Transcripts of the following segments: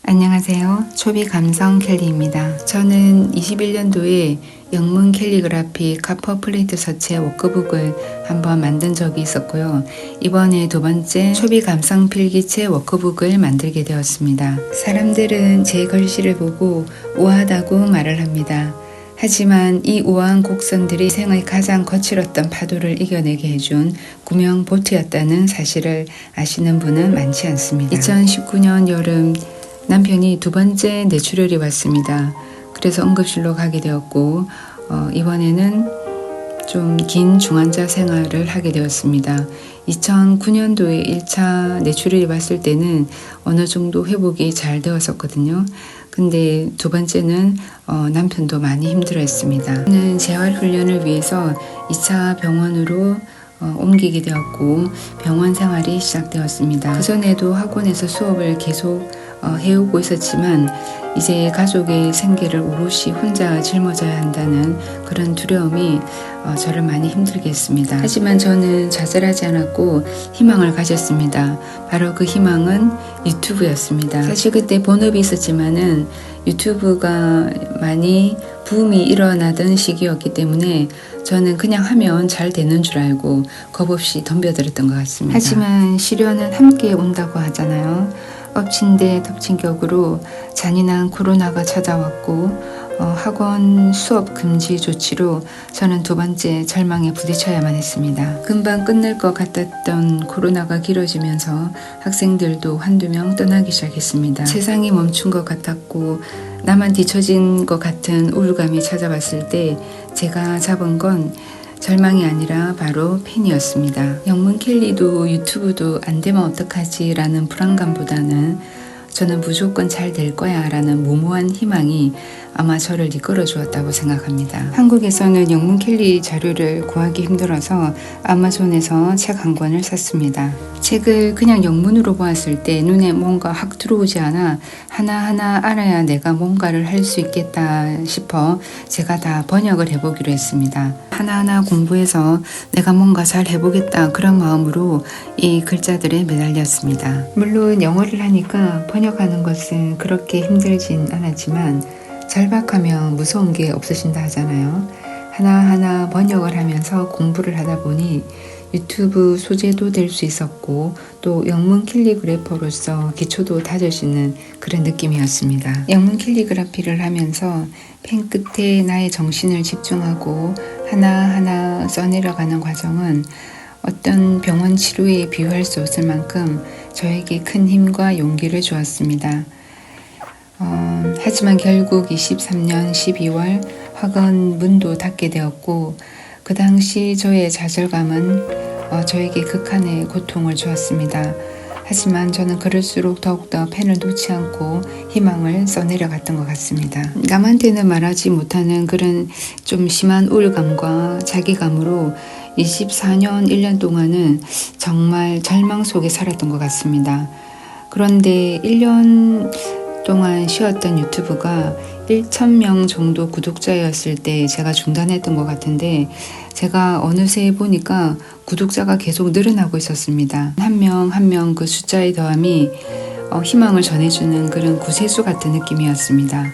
안녕하세요. 초비 감성 켈리입니다. 저는 21년도에 영문 캘리그라피 카퍼 플레이트 서체 워크북을 한번 만든 적이 있었고요. 이번에 두 번째 초비 감성 필기체 워크북을 만들게 되었습니다. 사람들은 제 글씨를 보고 우아하다고 말을 합니다. 하지만 이 우아한 곡선들이 생의 가장 거칠었던 파도를 이겨내게 해준 구명 보트였다는 사실을 아시는 분은 많지 않습니다. 2019년 여름 남편이 두 번째 뇌출혈이 왔습니다. 그래서 응급실로 가게 되었고 이번에는 좀 긴 중환자 생활을 하게 되었습니다. 2009년도에 1차 뇌출혈이 왔을 때는 어느 정도 회복이 잘 되었었거든요. 근데 두 번째는 남편도 많이 힘들어했습니다. 저는 재활훈련을 위해서 2차 병원으로 옮기게 되었고 병원 생활이 시작되었습니다. 그전에도 학원에서 수업을 계속 해오고 있었지만 이제 가족의 생계를 오롯이 혼자 짊어져야 한다는 그런 두려움이 저를 많이 힘들게 했습니다. 하지만 저는 좌절하지 않았고 희망을 가졌습니다. 바로 그 희망은 유튜브였습니다. 사실 그때 본업이 있었지만은 유튜브가 많이 붐이 일어나던 시기였기 때문에 저는 그냥 하면 잘 되는 줄 알고 겁없이 덤벼들었던 것 같습니다. 하지만 시련은 함께 온다고 하잖아요. 엎친 데 덮친 격으로 잔인한 코로나가 찾아왔고 학원 수업 금지 조치로 저는 두 번째 절망에 부딪혀야만 했습니다. 금방 끝날 것 같았던 코로나가 길어지면서 학생들도 한두 명 떠나기 시작했습니다. 세상이 멈춘 것 같았고 나만 뒤처진 것 같은 우울감이 찾아왔을 때 제가 잡은 건 절망이 아니라 바로 팬이었습니다. 영문 캘리도 유튜브도 안 되면 어떡하지 라는 불안감보다는 저는 무조건 잘 될 거야 라는 무모한 희망이 아마 저를 이끌어 주었다고 생각합니다. 한국에서는 영문 캘리 자료를 구하기 힘들어서 아마존에서 책 한 권을 샀습니다. 책을 그냥 영문으로 보았을 때 눈에 뭔가 확 들어오지 않아 하나하나 알아야 내가 뭔가를 할 수 있겠다 싶어 제가 다 번역을 해보기로 했습니다. 하나하나 공부해서 내가 뭔가 잘 해보겠다 그런 마음으로 이 글자들에 매달렸습니다. 물론 영어를 하니까 번역하는 것은 그렇게 힘들진 않았지만 절박하면 무서운 게 없어진다 하잖아요. 하나하나 번역을 하면서 공부를 하다 보니 유튜브 소재도 될 수 있었고 또 영문 캘리그래퍼로서 기초도 다져지는 그런 느낌이었습니다. 영문 캘리그라피를 하면서 펜 끝에 나의 정신을 집중하고 하나하나 써내려가는 과정은 어떤 병원 치료에 비유할 수 없을 만큼 저에게 큰 힘과 용기를 주었습니다. 하지만 결국 23년 12월 학원 문도 닫게 되었고 그 당시 저의 좌절감은 저에게 극한의 고통을 주었습니다. 하지만 저는 그럴수록 더욱더 펜을 놓지 않고 희망을 써내려갔던 것 같습니다. 남한테는 말하지 못하는 그런 좀 심한 우울감과 자기감으로 24년 1년 동안은 정말 절망 속에 살았던 것 같습니다. 그런데 1년 동안 쉬었던 유튜브가 1,000명 정도 구독자였을 때 제가 중단했던 것 같은데 제가 어느새 보니까 구독자가 계속 늘어나고 있었습니다. 한 명 한 명 그 숫자의 더함이 희망을 전해주는 그런 구세주 같은 느낌이었습니다.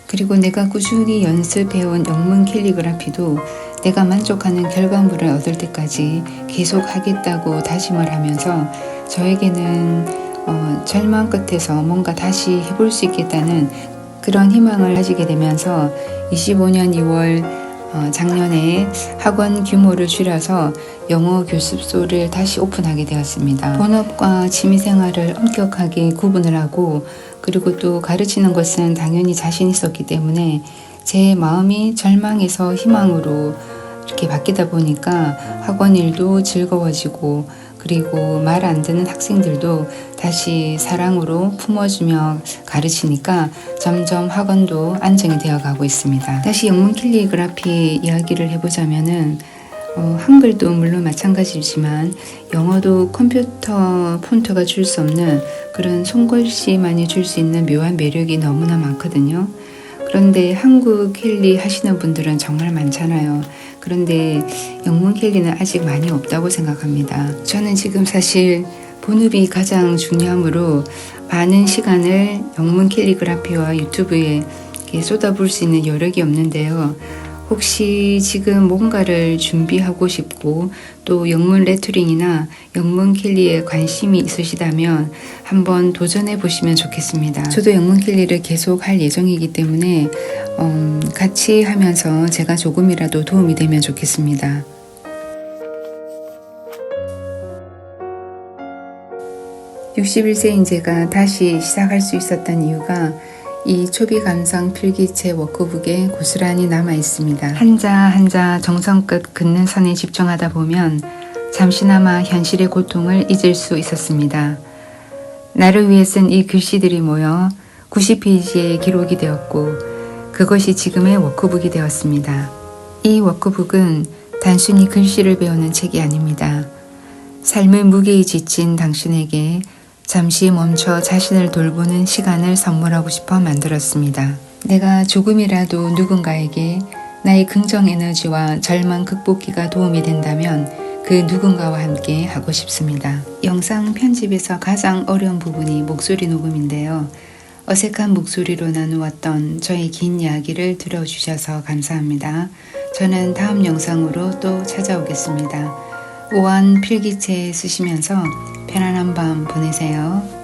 그리고 내가 꾸준히 연습해온 영문 캘리그라피도 내가 만족하는 결과물을 얻을 때까지 계속 하겠다고 다짐을 하면서 저에게는 절망 끝에서 뭔가 다시 해볼 수 있겠다는 그런 희망을 가지게 되면서 25년 2월 작년에 학원 규모를 줄여서 영어 교습소를 다시 오픈하게 되었습니다. 본업과 취미생활을 엄격하게 구분을 하고 그리고 또 가르치는 것은 당연히 자신 있었기 때문에 제 마음이 절망에서 희망으로 이렇게 바뀌다 보니까 학원 일도 즐거워지고 그리고 말 안 듣는 학생들도 다시 사랑으로 품어주며 가르치니까 점점 학원도 안정이 되어 가고 있습니다. 다시 영문 캘리그라피 이야기를 해보자면은 한글도 물론 마찬가지지만 영어도 컴퓨터 폰트가 줄 수 없는 그런 손글씨만이 줄 수 있는 묘한 매력이 너무나 많거든요. 그런데 한국 캘리 하시는 분들은 정말 많잖아요. 그런데 영문 캘리는 아직 많이 없다고 생각합니다. 저는 지금 사실 본업이 가장 중요하므로 많은 시간을 영문 캘리그라피와 유튜브에 이렇게 쏟아부을 수 있는 여력이 없는데요. 혹시 지금 뭔가를 준비하고 싶고 또 영문 레터링이나 영문 캘리에 관심이 있으시다면 한번 도전해 보시면 좋겠습니다. 저도 영문 캘리를 계속 할 예정이기 때문에 같이 하면서 제가 조금이라도 도움이 되면 좋겠습니다. (61세인) 제가 다시 시작할 수 있었던 이유가 이 초비 감성 필기체 워크북에 고스란히 남아 있습니다. 한자 한자 정성껏 긋는 선에 집중하다 보면 잠시나마 현실의 고통을 잊을 수 있었습니다. 나를 위해 쓴 이 글씨들이 모여 90페이지의 기록이 되었고 그것이 지금의 워크북이 되었습니다. 이 워크북은 단순히 글씨를 배우는 책이 아닙니다. 삶의 무게에 지친 당신에게 잠시 멈춰 자신을 돌보는 시간을 선물하고 싶어 만들었습니다. 내가 조금이라도 누군가에게 나의 긍정 에너지와 절망 극복기가 도움이 된다면 그 누군가와 함께 하고 싶습니다. 영상 편집에서 가장 어려운 부분이 목소리 녹음인데요. 어색한 목소리로 나누었던 저의 긴 이야기를 들어주셔서 감사합니다. 저는 다음 영상으로 또 찾아오겠습니다. 우한 필기체 쓰시면서 편안한 밤 보내세요.